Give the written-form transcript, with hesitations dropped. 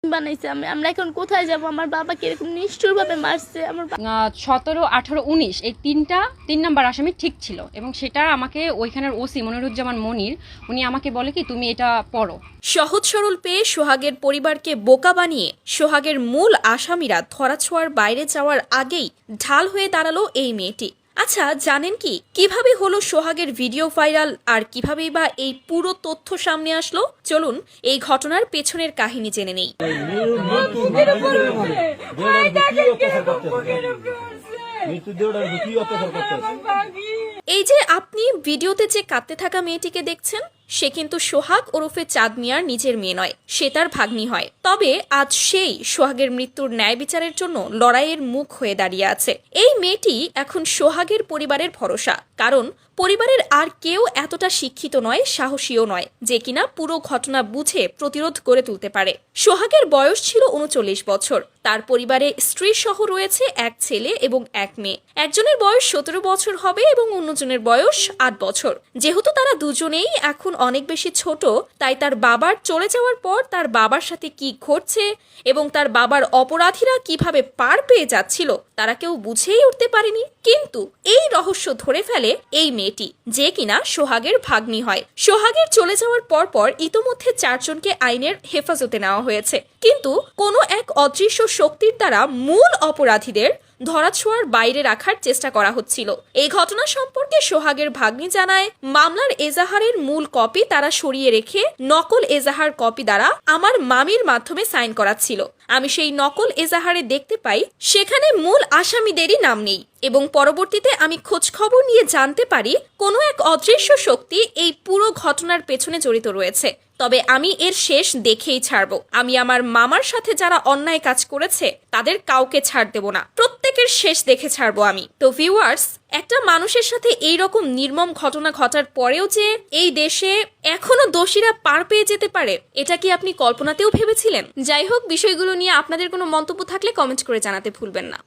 বানাইছে। আমরা এখন কোথায় যাব? আমার বাবাকে এরকম নিষ্ঠুরভাবে মারছে। 17, 18, 19 এই তিন নাম্বার আসামি ঠিক ছিল এবং সেটা আমাকে ওইখানের ওসি মনিরুজ্জামান মনির উনি আমাকে বলে কি তুমি এটা পড়ো। সহজ সরল পেয়ে সোহাগের পরিবারকে বোকা বানিয়ে সোহাগের মূল আসামিরা ধরাছোঁয়ার বাইরে যাওয়ার আগেই ঢাল হয়ে দাঁড়ালো এই মেয়েটি। আচ্ছা, জানেন কি কিভাবে হলো সোহাগের ভিডিও ভাইরাল আর কিভাবেই বা এই পুরো তথ্য সামনে আসলো? চলুন এই ঘটনার পেছনের কাহিনী জেনে নেই। এই যে আপনি ভিডিওতে যে কাঁদতে থাকা মেয়েটিকে দেখছেন, সে কিন্তু সোহাগ ওরফে চাঁদ মিয়ার নিজের মেয়ে নয়, সে তার ভাগ্নি হয়। তবে আজ সেই সোহাগের মৃত্যুর ন্যায় বিচারের জন্য লড়াইয়ের মুখ হয়ে দাঁড়িয়ে আছে। এই মেয়েটি এখন সোহাগের পরিবারের ভরসা, কারণ পরিবারের আর কেউ এতটা শিক্ষিত নয়, সাহসীও নয় যে কিনা পুরো ঘটনা বুঝে প্রতিরোধ করে তুলতে পারে। সোহাগের বয়স ছিল 39 বছর। তার পরিবারে স্ত্রী সহ রয়েছে এক ছেলে এবং এক মেয়ে। একজনের বয়স 17 বছর হবে এবং অন্যজনের বয়স 8 বছর। যেহেতু তারা দুজনেই এখন অনেক বেশি ছোট, তাই তার বাবার চলে যাওয়ার পর তার বাবার সাথে কি ঘটছে এবং তার বাবার অপরাধীরা কিভাবে পার পেয়ে যাচ্ছিল তারা কেউ বুঝেই উঠতে পারেনি। কিন্তু এই রহস্য ধরে ফেলে এই মেয়েটি, যে কিনা সোহাগের ভাগ্নি হয়। সোহাগের চলে যাওয়ার পর ইতোমধ্যে 4 জনকে আইনের হেফাজতে নেওয়া হয়েছে, কিন্তু কোনো এক অদৃশ্য শক্তির দ্বারা মূল অপরাধীদের ধরাছোঁয়ার বাইরে রাখার চেষ্টা করা হচ্ছিল। এই ঘটনা সম্পর্কে সোহাগের ভাগ্নি জানায়, মামলার এজাহারের মূল কপি তারা সরিয়ে রেখে নকল এজাহার কপি দ্বারা আমার মামির মাধ্যমে সাইন করাচ্ছিল। আমি সেই নকল এজাহারে দেখতে পাই সেখানে মূল আসামিদেরই নাম নেই এবং পরবর্তীতে আমি খোঁজ খবর নিয়ে জানতে পারি কোনো এক অদৃশ্য শক্তি এই পুরো ঘটনার পেছনে জড়িত রয়েছে। তবে আমি এর শেষ দেখেই ছাড়বো। আমি আমার মামার সাথে যারা অন্যায় কাজ করেছে তাদের কাউকে ছাড় দেব না, প্রত্যেকের শেষ দেখে ছাড়বো আমি। তো ভিউয়ার্স, একটা মানুষের সাথে এই রকম নির্মম ঘটনা ঘটার পরেও যে এই দেশে এখনো দোষীরা পার পেয়ে যেতে পারে, এটা কি আপনি কল্পনাতেও ভেবেছিলেন? যাই হোক, বিষয়গুলো নিয়ে আপনাদের কোনো মন্তব্য থাকলে কমেন্ট করে জানাতে ভুলবেন না।